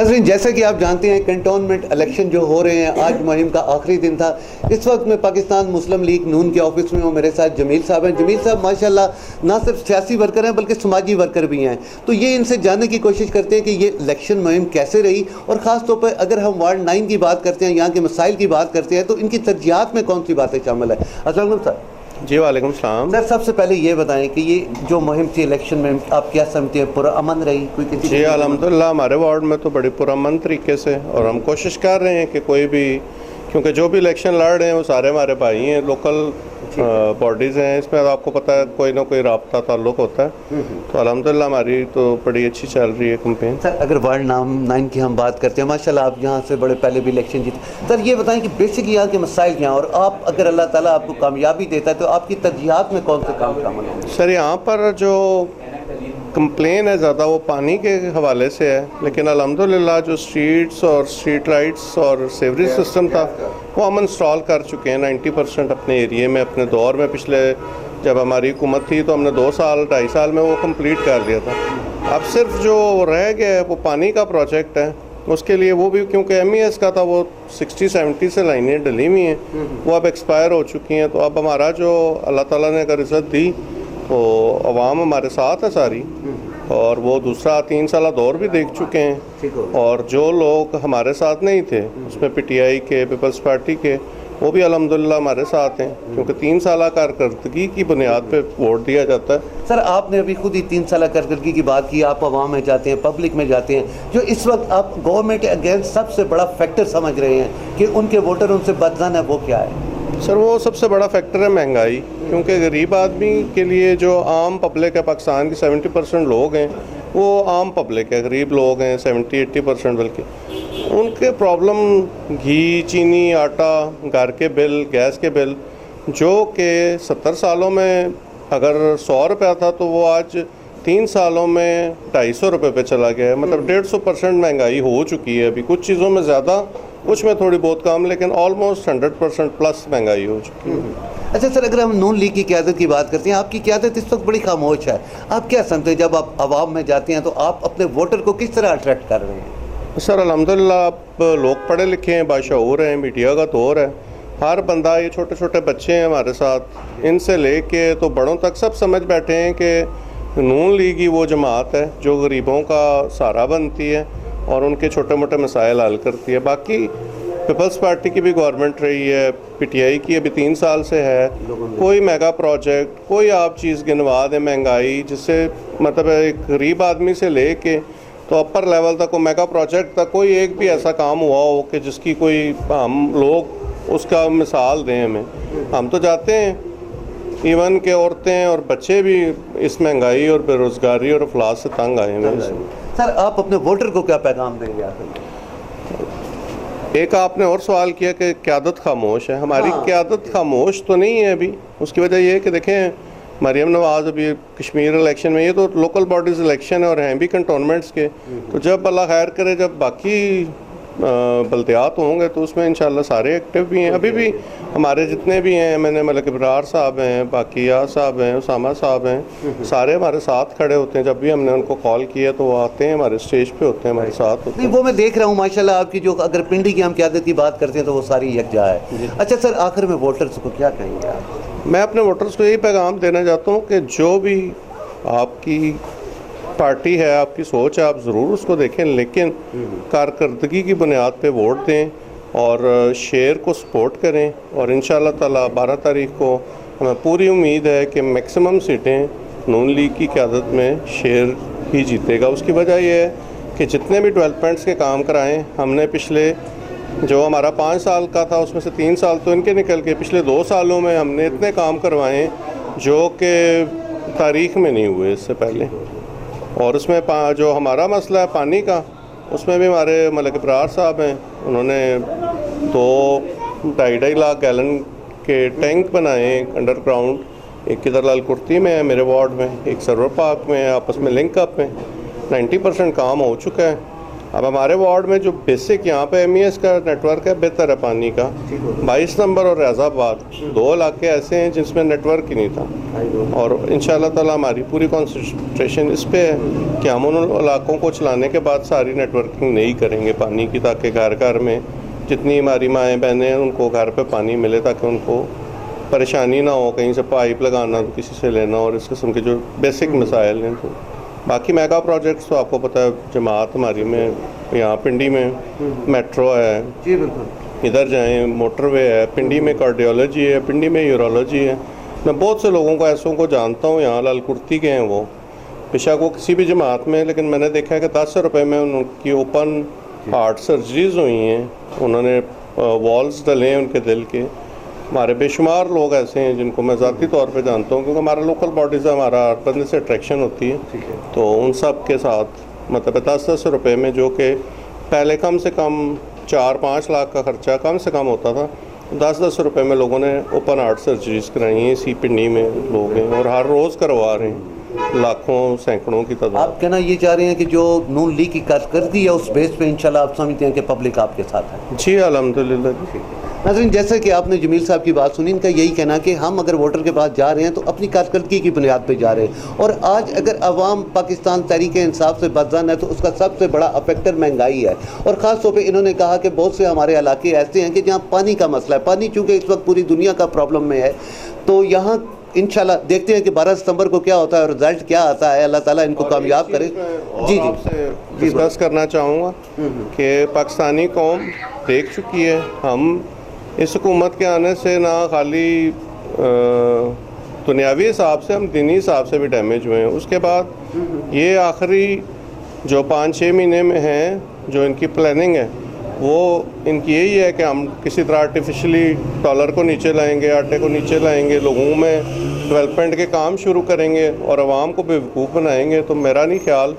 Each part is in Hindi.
नाज़रीन, जैसा कि आप जानते हैं कंटोनमेंट इलेक्शन जो हो रहे हैं, आज मुहिम का आखिरी दिन था। इस वक्त मैं पाकिस्तान मुस्लिम लीग नून के ऑफिस में हूँ। मेरे साथ जमील साहब हैं। जमील साहब माशाल्लाह ना सिर्फ सियासी वर्कर हैं बल्कि समाजी वर्कर भी हैं। तो ये इनसे जानने की कोशिश करते हैं कि ये इलेक्शन मुहिम कैसे रही, और ख़ास तौर पर अगर हम वार्ड 9 की बात करते हैं, यहाँ के मसाइल की बात करते हैं, तो इनकी तरजीहात में कौन सी बातें शामिल है। अस्सलाम वालेकुम सर। जी वालेकुम सलाम। सर, सबसे पहले ये बताएं कि ये जो मुहिम थी इलेक्शन में, आप क्या समझते हैं, पुरअमन रही? कोई किसी जी अल्हम्दुलिल्लाह हमारे वार्ड में तो बड़ी पुरअमन तरीके से, और हम कोशिश कर रहे हैं कि कोई भी, क्योंकि जो भी इलेक्शन लड़ रहे हैं वो सारे हमारे भाई हैं, लोकल बॉडीज़ हैं, इसमें आपको पता है कोई ना कोई राब्ता ताल्लुक होता है। तो अल्हम्दुलिल्लाह हमारी तो बड़ी अच्छी चल रही है कैंपेन। सर, अगर वार्ड 9 की हम बात करते हैं, माशाल्लाह आप यहाँ से बड़े पहले भी इलेक्शन जीते। सर ये बताएं कि बेसिक यहाँ के मसाइल क्या हैं, और आप अगर अल्लाह ताला आपको कामयाबी देता है तो आपकी तरजीहात में कौन से काम शामिल होंगे? सर यहाँ पर जो कंप्लेन है ज़्यादा वो पानी के हवाले से है, लेकिन अल्हम्दुलिल्लाह जो स्ट्रीट्स और स्ट्रीट लाइट्स और सेवरेज सिस्टम था वो हम इंस्टॉल कर चुके हैं 90% अपने एरिए में। अपने दौर में पिछले जब हमारी हुकूमत थी तो हमने 2 साल 2.5 साल में वो कंप्लीट कर दिया था। अब सिर्फ जो रह गया है वो पानी का प्रोजेक्ट है, उसके लिए वो भी क्योंकि MES का था, वो 60-70 से लाइनें डली हुई हैं, वो अब एक्सपायर हो चुकी हैं। तो अब हमारा जो अल्लाह ताला ने अगर इज़्ज़त दी तो अवाम हमारे साथ है सारी, और वो दूसरा 3 साल दौर भी देख चुके हैं। और जो लोग हमारे साथ नहीं थे उसमें PTI के, पीपल्स पार्टी के, वो भी अल्हम्दुलिल्लाह हमारे साथ हैं, क्योंकि 3 साल कारकर्दगी की बुनियाद पे वोट दिया जाता है। सर आपने अभी खुद ही 3 साल कारकर्दगी की बात की, आप अवाम में जाते हैं, पब्लिक में जाते हैं, जो इस वक्त आप गवर्नमेंट के अगेंस्ट सबसे बड़ा फैक्टर समझ रहे हैं कि उनके वोटर उनसे बदजन है, वो क्या है? सर वो सबसे बड़ा फैक्टर है महंगाई, क्योंकि गरीब आदमी के लिए जो आम पब्लिक है, पाकिस्तान की 70% लोग हैं वो आम पब्लिक है, गरीब लोग हैं 70-80% बल्कि। उनके प्रॉब्लम घी, चीनी, आटा, घर के बिल, गैस के बिल, जो कि 70 सालों में अगर 100 रुपया था तो वो आज 3 सालों में 250 रुपये पे चला गया है। मतलब 150% महंगाई हो चुकी है। अभी कुछ चीज़ों में ज़्यादा, कुछ में थोड़ी बहुत कम, लेकिन ऑलमोस्ट 100% प्लस महंगाई हो चुकी है। अच्छा सर, अगर हम नून लीग की क़यादत की बात करते हैं, आपकी क़यादत इस वक्त बड़ी खामोश है। आप क्या समझते हैं, जब आप आवाम में जाते हैं तो आप अपने वोटर को किस तरह अट्रैक्ट कर रहे हैं? सर अल्हम्दुलिल्लाह आप लोग पढ़े लिखे हैं, बाशऊर हैं, मीडिया का दौर है, हर बंदा, ये छोटे छोटे बच्चे हैं हमारे साथ, इनसे लेके तो बड़ों तक सब समझ बैठे हैं कि नून लीग ही वो जमात है जो गरीबों का सहारा बनती है और उनके छोटे मोटे मसाइल हल करती है। बाकी पीपल्स पार्टी की भी गवर्नमेंट रही है, PTI की अभी 3 साल से है, कोई मेगा प्रोजेक्ट, कोई आप चीज़ गिनवा दें महंगाई, जिससे मतलब एक गरीब आदमी से लेके तो अपर लेवल तक, को मेगा प्रोजेक्ट तक कोई एक भी ऐसा काम हुआ हो कि जिसकी कोई हम लोग उसका मिसाल दें हमें। हम तो जाते हैं, इवन के औरतें और बच्चे भी इस महंगाई और बेरोज़गारी और अफलास से तंग आए हैं। सर आप अपने वोटर को क्या पैगाम देंगे आखिर? एक आपने और सवाल किया कि क़यादत खामोश है। हमारी क़यादत खामोश तो नहीं है अभी। उसकी वजह यह है कि देखें, मरियम नवाज़ अभी कश्मीर इलेक्शन में, ये तो लोकल बॉडीज़ इलेक्शन है और हैं भी कंटोनमेंट्स के, तो जब अल्लाह खैर करे, जब बाकी बल्दियात होंगे तो उसमें इंशाल्लाह सारे एक्टिव भी हैं। अभी भी हमारे जितने भी हैं, मैंने मलिक इब्रार साहब हैं, बाकी यार साहब हैं, उसामा साहब हैं, सारे हमारे साथ खड़े होते हैं। जब भी हमने उनको कॉल किया तो वो आते हैं, हमारे स्टेज पे होते हैं, हमारे साथ होते हैं। वो मैं देख रहा हूँ माशाल्लाह आपकी, जो अगर पिंडी की हम क़यादत की बात करते हैं तो वो सारी यकजा है। अच्छा सर, आखिर में वोटर्स को क्या कहेंगे आप? मैं अपने वोटर्स को यही पैगाम देना चाहता हूँ कि जो भी आपकी पार्टी है, आपकी सोच है, आप ज़रूर उसको देखें, लेकिन कारकर्दगी की बुनियाद पे वोट दें और शेर को सपोर्ट करें। और इंशाअल्लाह ताला 12 तारीख को हमें पूरी उम्मीद है कि मैक्सिमम सीटें नून लीग की क़यादत में शेर ही जीतेगा। उसकी वजह यह है कि जितने भी डेवलपमेंट्स के काम कराएँ हमने, पिछले जो हमारा 5 साल का था उसमें से 3 साल तो इनके निकल के, पिछले 2 सालों में हमने इतने काम करवाए जो कि तारीख़ में नहीं हुए इससे पहले। और उसमें जो हमारा मसला है पानी का, उसमें भी हमारे मलिक इब्रार साहब हैं, उन्होंने 2-2.5 लाख गैलन के टैंक बनाए अंडरग्राउंड। एक किधर लालकुर्ती में है मेरे वार्ड में, एक सर्वर पार्क में है, आपस में लिंक अप में 90% काम हो चुका है। अब हमारे वार्ड में जो बेसिक यहाँ पे MES का नेटवर्क है बेहतर है पानी का। 22 नंबर और रैज़ाबाद 2 इलाके ऐसे हैं जिसमें नेटवर्क ही नहीं था, और इंशाल्लाह ताला हमारी पूरी कॉन्सेंट्रेशन इस पे है कि हम उन इलाकों को चलाने के बाद सारी नेटवर्किंग नहीं करेंगे पानी की, ताकि घर घर में जितनी हमारी माएँ बहनें हैं उनको घर पे पानी मिले, ताकि उनको परेशानी ना हो कहीं से पाइप लगाना तो किसी से लेना, और इस किस्म के जो बेसिक मसाइल हैं। तो बाकी मेगा प्रोजेक्ट्स तो आपको पता है, जमात हमारी में यहाँ पिंडी में मेट्रो है, जी बिल्कुल, इधर जाएं मोटरवे है, पिंडी में कार्डियोलॉजी है, पिंडी में यूरोलॉजी है। मैं बहुत से लोगों को ऐसों को जानता हूँ, यहाँ लालकुर्ती के हैं वो, बेशक वो किसी भी जमात में, लेकिन मैंने देखा है कि 10 रुपये में उनकी ओपन हार्ट सर्जरीज हुई हैं, उन्होंने वॉल्स डले हैं उनके दिल के। हमारे बेशुमार लोग ऐसे हैं जिनको मैं ज़ाती तौर पे जानता हूँ, क्योंकि हमारा लोकल बॉडीज़ है, हमारा हर बंदे से अट्रैक्शन होती है, तो उन सब के साथ मतलब 10-10 रुपये में, जो कि पहले कम से कम 4-5 लाख का खर्चा कम से कम होता था, 10-10 रुपये में लोगों ने ओपन हार्ट सर्जरीज कराई हैं। इसी पिंडी में लोग हैं और हर रोज़ करवा रहे हैं, लाखों सैकड़ों की तादाद। आप कहना ये चाह रहे हैं कि जो नून लीग की कारकर्दगी है उस बेस पे इंशाल्लाह आप समझते हैं कि पब्लिक आपके साथ है? जी अल्हम्दुलिल्लाह। नाज़रीन, जैसे कि आपने जमील साहब की बात सुनी, इनका यही कहना कि हम अगर वोटर के पास जा रहे हैं तो अपनी कारकर्दगी की बुनियाद पे जा रहे हैं, और आज अगर अवाम पाकिस्तान तहरीक इंसाफ से बदजान है तो उसका सबसे बड़ा अफेक्टर महंगाई है। और ख़ास तौर पे इन्होंने कहा कि बहुत से हमारे इलाके ऐसे हैं कि जहाँ पानी का मसला है, पानी चूँकि इस वक्त पूरी दुनिया का प्रॉब्लम में है, तो यहाँ इंशाल्लाह देखते हैं कि 12 सितंबर को क्या होता है और रिजल्ट क्या आता है। अल्लाह ताला इनको कामयाब करे। जी आपसे डिस्कस करना चाहूँगा कि पाकिस्तानी कौम देख चुकी है, हम इस हुकूमत के आने से ना खाली दुनियावी हिसाब से, हम दीनी हिसाब से भी डैमेज हुए हैं। उसके बाद ये आखिरी जो 5-6 महीने में हैं, जो इनकी प्लानिंग है वो इनकी यही है कि हम किसी तरह आर्टिफिशियली डॉलर को नीचे लाएंगे, आटे को नीचे लाएंगे, लोगों में डेवलपमेंट के काम शुरू करेंगे और आवाम को बेवकूफ़ बनाएंगे। तो मेरा नहीं ख्याल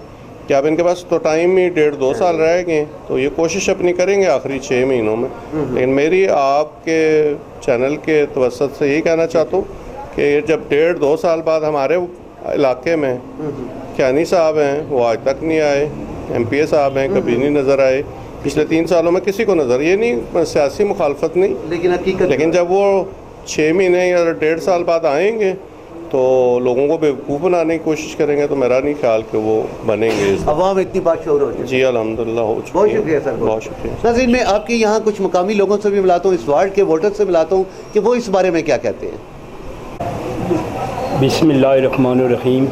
कि अब इनके पास तो टाइम ही 1.5-2 साल रह गए, तो ये कोशिश अपनी करेंगे आखिरी 6 महीनों में। लेकिन मेरी आपके चैनल के तवसत से यही कहना चाहता हूँ कि जब 1.5-2 साल बाद हमारे इलाके में क्यानी साहब हैं, वो आज तक नहीं आए, MPA साहब हैं, कभी नहीं नज़र आए, पिछले 3 सालों में किसी को नज़र, ये नहीं सियासी मुखालफत नहीं, लेकिन जब वो 6 महीने या 1.5 साल बाद आएंगे तो लोगों को बेवकूफ़ बनाने की कोशिश करेंगे, तो मेरा नहीं ख्याल कि वो बनेंगे। अवाम इतनी बातशूर हो जाए। जी अल्हम्दुलिल्लाह हो चुकी है। बहुत शुक्रिया सर, बहुत शुक्रिया। नाज़रीन, मैं आपके यहाँ कुछ मुकामी लोगों से भी मिलाता हूँ, इस वार्ड के वोटर से मिलाता हूँ कि वो इस बारे में क्या कहते हैं। बिस्मिल्लाहिर्रहमानिर्रहीम,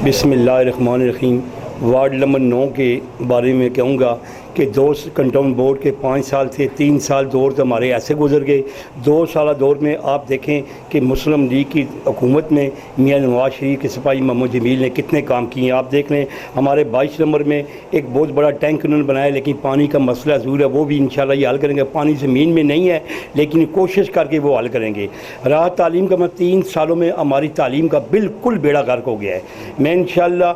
बिस्मिल्लाहिर्रहमानिर्रहीम। वार्ड नंबर 9 के बारे में कहूँगा कि 2 कंटोन बोर्ड के 5 साल थे, 3 साल दौर तो हमारे ऐसे गुजर गए। 2 साल दौर में आप देखें कि मुस्लिम लीग की हुकूमत में मियां नवाज शरीफ के सिपाही मोहम्मद जमील ने कितने काम किए। आप देख लें, हमारे 22 नंबर में एक बहुत बड़ा टैंक उन्होंने बनाया, लेकिन पानी का मसला ज़रूर है, वो भी इंशाल्लाह ये हल करेंगे। पानी ज़मीन में नहीं है, लेकिन कोशिश करके वो हल करेंगे। रहा तालीम का, मैं 3 सालों में हमारी तालीम का बिल्कुल बेड़ा गर्क हो गया है। मैं इंशाल्लाह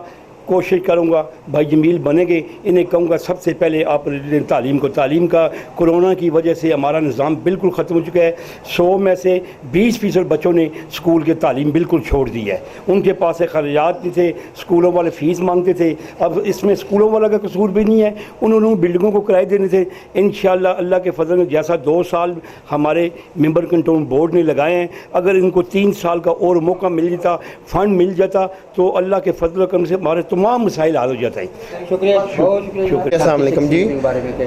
कोशिश करूँगा, भाई जमील बनेंगे, इन्हें कहूँगा सबसे पहले आप तालीम को, तालीम का कोरोना की वजह से हमारा निज़ाम बिल्कुल ख़त्म हो चुका है। 100 में से 20% बच्चों ने स्कूल के तालीम बिल्कुल छोड़ दी है, उनके पास खर्चात नहीं थे, स्कूलों वाले फ़ीस मांगते थे। अब इसमें स्कूलों वाला का कसूर भी नहीं है, उन्होंने बिल्डिंगों को किराए देने थे। इंशाअल्लाह अल्लाह के फजल में जैसा 2 साल हमारे मेंबर कंट्रोल बोर्ड ने लगाए हैं, अगर इनको 3 साल का और मौका मिल जाता, फ़ंड मिल जाता, तो अल्लाह के फजल करम से हमारे तमाम मसाइल हल हो जाता है। शुक्रिया। अस्सलाम वालेकुम जी।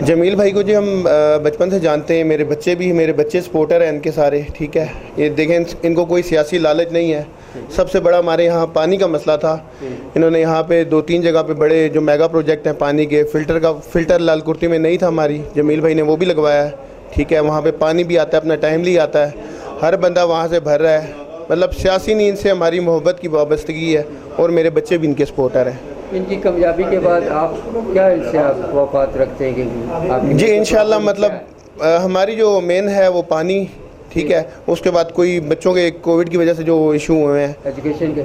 जमील भाई को जी हम बचपन से जानते हैं, मेरे बच्चे सपोर्टर हैं इनके सारे, ठीक है। ये देखें, इनको कोई सियासी लालच नहीं है। सबसे बड़ा हमारे यहाँ पानी का मसला था, इन्होंने यहाँ पे 2-3 जगह पे बड़े जो मेगा प्रोजेक्ट हैं पानी के, फ़िल्टर लालकुर्ती में नहीं था हमारी, जमील भाई ने वो भी लगवाया है, ठीक है। वहाँ पे पानी भी आता है, अपना टाइमली आता है, हर बंदा वहाँ से भर रहा है। मतलब सियासी नींद से हमारी मोहब्बत की वाबस्तगी है और मेरे बच्चे भी इनके सपोर्टर हैं। इनकी कामयाबी के बाद आप क्या इनसे आप वफ़ात रखते हैं कि आप जी इंशाल्लाह, मतलब हमारी जो मेन है वो पानी, ठीक है। उसके बाद कोई बच्चों के कोविड की वजह से जो इशू हुए हैं,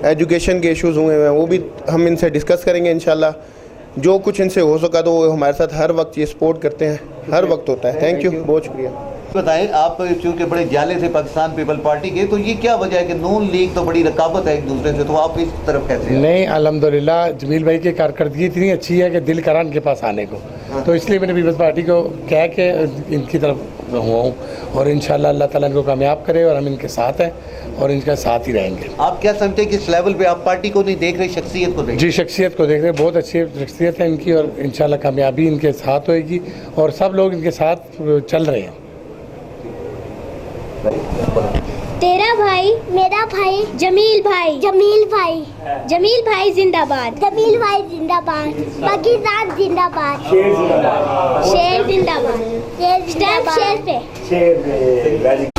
एजुकेशन के इश्यूज़ हुए हैं, वो भी हम इनसे डिस्कस करेंगे इंशाल्लाह। जो कुछ इनसे हो सका तो वो हमारे साथ हर वक्त ये सपोर्ट करते हैं, हर वक्त होता है। थैंक यू, बहुत शुक्रिया। बताएं, आप चूंकि बड़े जाले थे पाकिस्तान पीपल पार्टी के, तो ये क्या वजह है कि नून लीग तो बड़ी रकाबत है एक दूसरे से, तो आप इस तरफ कैसे हैं? नहीं, अल्हम्दुलिल्लाह जमील भाई की कारकर्दगी इतनी अच्छी है कि दिल करा इनके पास आने को, तो इसलिए मैंने पीपल्स पार्टी को कह के इनकी तरफ हुआ हूँ और इंशाल्लाह अल्लाह ताला इनको कामयाब करे और हम इनके साथ हैं और इनके साथ ही रहेंगे। आप क्या समझते हैं कि इस लेवल पे आप पार्टी को नहीं देख रहे, शख्सियत को देख जी, शख्सियत को देख रहे हैं, बहुत अच्छी शख्सियत है इनकी और इंशाल्लाह कामयाबी इनके साथ होएगी और सब लोग इनके साथ चल रहे हैं। तेरा भाई मेरा भाई जमील भाई जमील भाई जिंदाबाद पाकिस्तान जिंदाबाद शेर जिंदाबाद स्टैम्प शेर पे